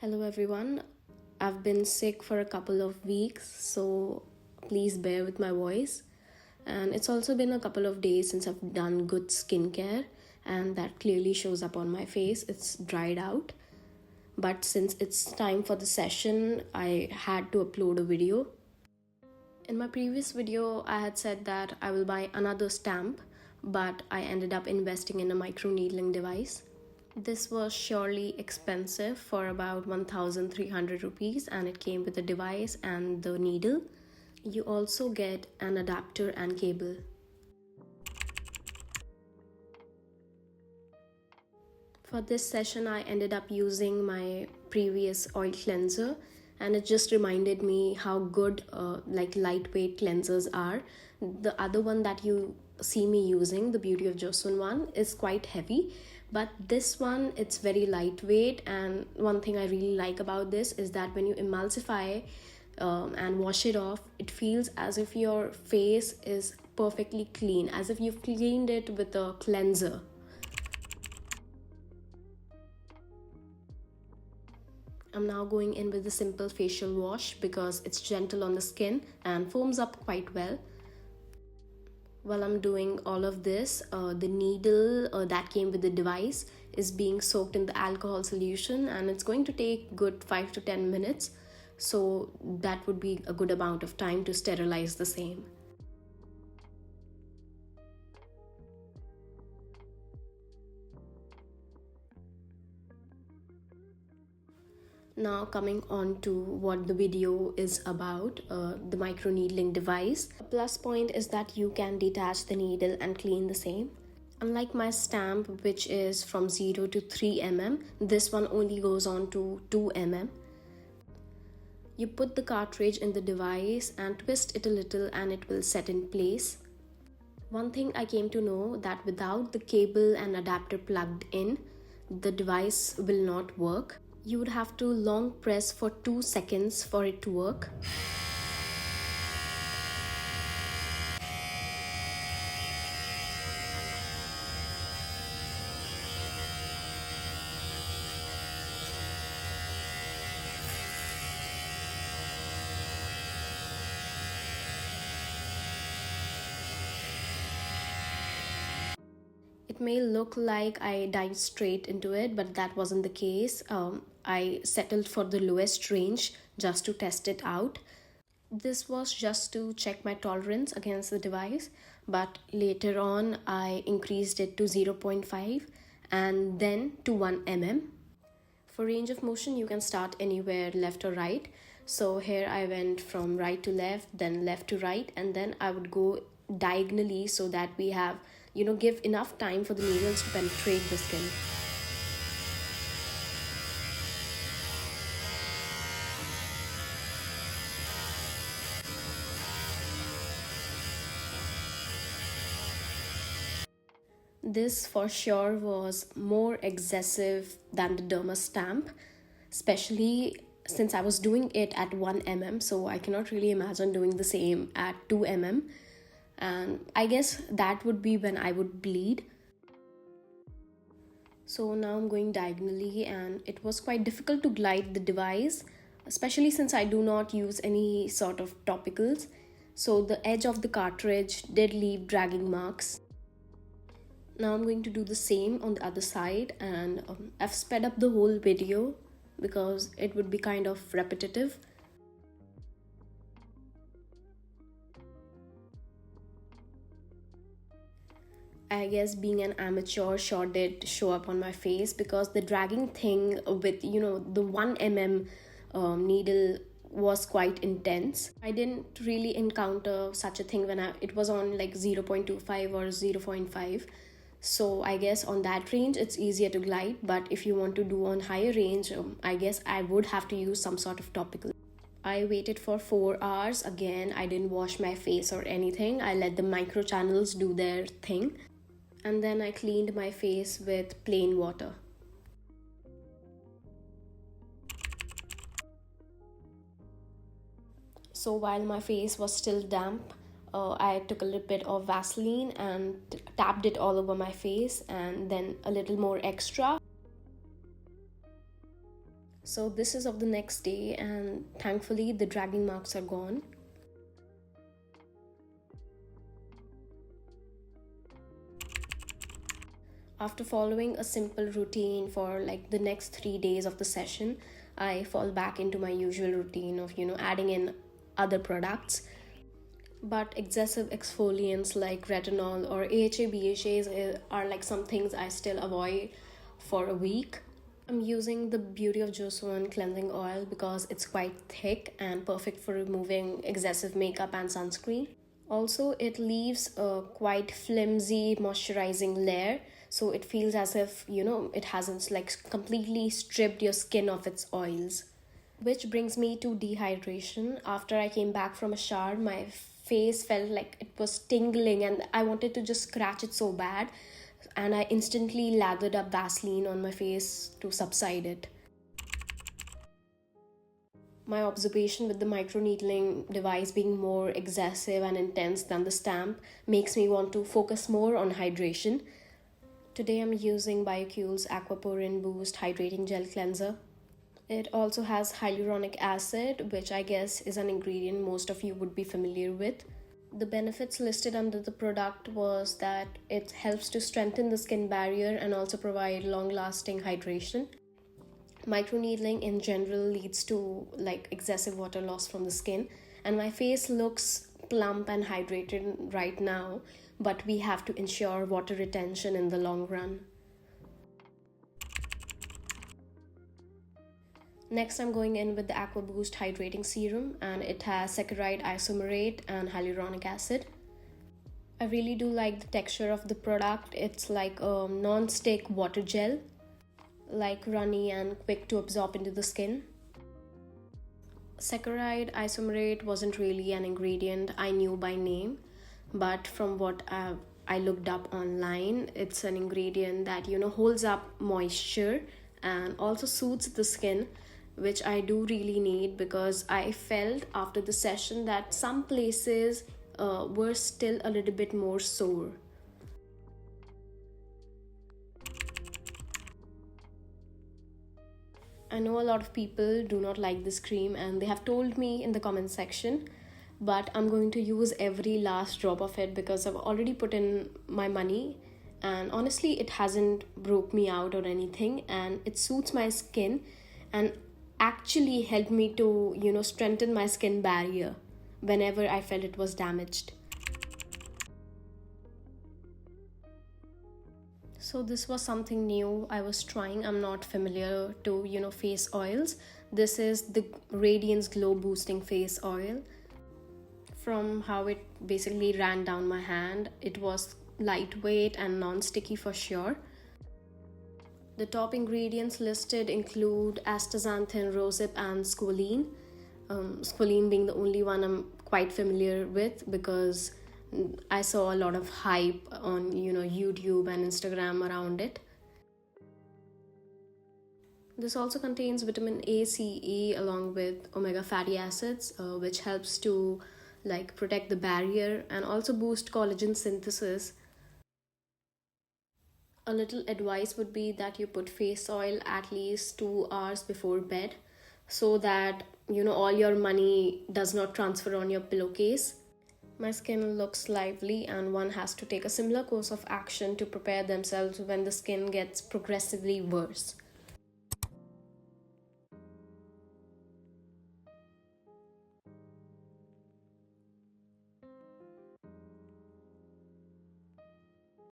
Hello everyone. I've been sick for a couple of weeks, so please bear with my voice. And it's also been a couple of days since I've done good skincare, and that clearly shows up on my face. It's dried out. But since it's time for the session, I had to upload a video. In my previous video, I had said that I will buy another stamp, but I ended up investing in a microneedling device. This was surely expensive for about 1300 rupees, and it came with the device and the needle. You also get an adapter and cable. For this session, I ended up using my previous oil cleanser, and it just reminded me how good lightweight cleansers are. The other one that you see me using, the Beauty of Joseon one, is quite heavy, but this one, it's very lightweight. And one thing I really like about this is that when you emulsify and wash it off, it feels as if your face is perfectly clean, as if you've cleaned it with a cleanser. I'm now going in with the simple facial wash because it's gentle on the skin and foams up quite well. While I'm doing all of this, the needle that came with the device is being soaked in the alcohol solution, and it's going to take good 5 to 10 minutes. So that would be a good amount of time to sterilize the same. Now coming on to what the video is about, the microneedling device. A plus point is that you can detach the needle and clean the same. Unlike my stamp, which is from 0 to 3 mm, this one only goes on to 2 mm. You put the cartridge in the device and twist it a little and it will set in place. One thing I came to know that without the cable and adapter plugged in, the device will not work. You would have to long press for 2 seconds for it to work. It may look like I dived straight into it, but that wasn't the case. I settled for the lowest range just to test it out. This was just to check my tolerance against the device, but later on I increased it to 0.5 and then to 1 mm. For range of motion, you can start anywhere left or right. So here I went from right to left, then left to right, and then I would go diagonally so that we have, give enough time for the needles to penetrate the skin. This for sure was more excessive than the Derma stamp, especially since I was doing it at 1 mm, so I cannot really imagine doing the same at 2 mm. And I guess that would be when I would bleed. So now I'm going diagonally, and it was quite difficult to glide the device, especially since I do not use any sort of topicals. So the edge of the cartridge did leave dragging marks. Now I'm going to do the same on the other side, and I've sped up the whole video because it would be kind of repetitive. I guess being an amateur sure did show up on my face, because the dragging thing with, the 1 mm needle was quite intense. I didn't really encounter such a thing when it was on like 0.25 or 0.5. So I guess on that range it's easier to glide, but if you want to do on higher range, I guess I would have to use some sort of topical. I waited for 4 hours. Again, I didn't wash my face or anything. I let the micro channels do their thing, and then I cleaned my face with plain water. So while my face was still damp, I took a little bit of Vaseline and tapped it all over my face, and then a little more extra So this is of the next day, and thankfully the dragging marks are gone. After following a simple routine for like the next 3 days of the session, I fall back into my usual routine of adding in other products. But excessive exfoliants like retinol or AHA BHAs are like some things I still avoid for a week. I'm using the Beauty of Joseon cleansing oil because it's quite thick and perfect for removing excessive makeup and sunscreen. Also, it leaves a quite flimsy moisturizing layer, so it feels as if it hasn't like completely stripped your skin of its oils. Which brings me to dehydration. After I came back from a shower, my face felt like it was tingling and I wanted to just scratch it so bad. And I instantly lathered up Vaseline on my face to subside it. My observation with the microneedling device being more excessive and intense than the stamp makes me want to focus more on hydration. Today I'm using BioCule's Aquaporin Boost Hydrating Gel Cleanser. It also has hyaluronic acid, which I guess is an ingredient most of you would be familiar with. The benefits listed under the product was that it helps to strengthen the skin barrier and also provide long-lasting hydration. Microneedling in general leads to like excessive water loss from the skin, and my face looks plump and hydrated right now, but we have to ensure water retention in the long run. Next, I'm going in with the Aqua Boost Hydrating Serum, and it has saccharide isomerate and hyaluronic acid. I really do like the texture of the product. It's like a non-stick water gel, like runny and quick to absorb into the skin. Saccharide isomerate wasn't really an ingredient I knew by name, but from what I looked up online, it's an ingredient that holds up moisture and also soothes the skin, which I do really need because I felt after the session that some places were still a little bit more sore. I know a lot of people do not like this cream and they have told me in the comment section, but I'm going to use every last drop of it because I've already put in my money, and honestly it hasn't broke me out or anything, and it suits my skin and actually helped me to strengthen my skin barrier whenever I felt it was damaged. So this was something new I was trying. I'm not familiar to face oils. This is the Radiance Glow Boosting Face Oil. From how it basically ran down my hand, it was lightweight and non-sticky for sure. The top ingredients listed include astaxanthin, rosehip, and squalene. Squalene being the only one I'm quite familiar with because I saw a lot of hype on YouTube and Instagram around it. This also contains vitamin A, C, E along with omega fatty acids, which helps to like protect the barrier and also boost collagen synthesis. A little advice would be that you put face oil at least 2 hours before bed so that all your money does not transfer on your pillowcase. My skin looks lively and one has to take a similar course of action to prepare themselves when the skin gets progressively worse.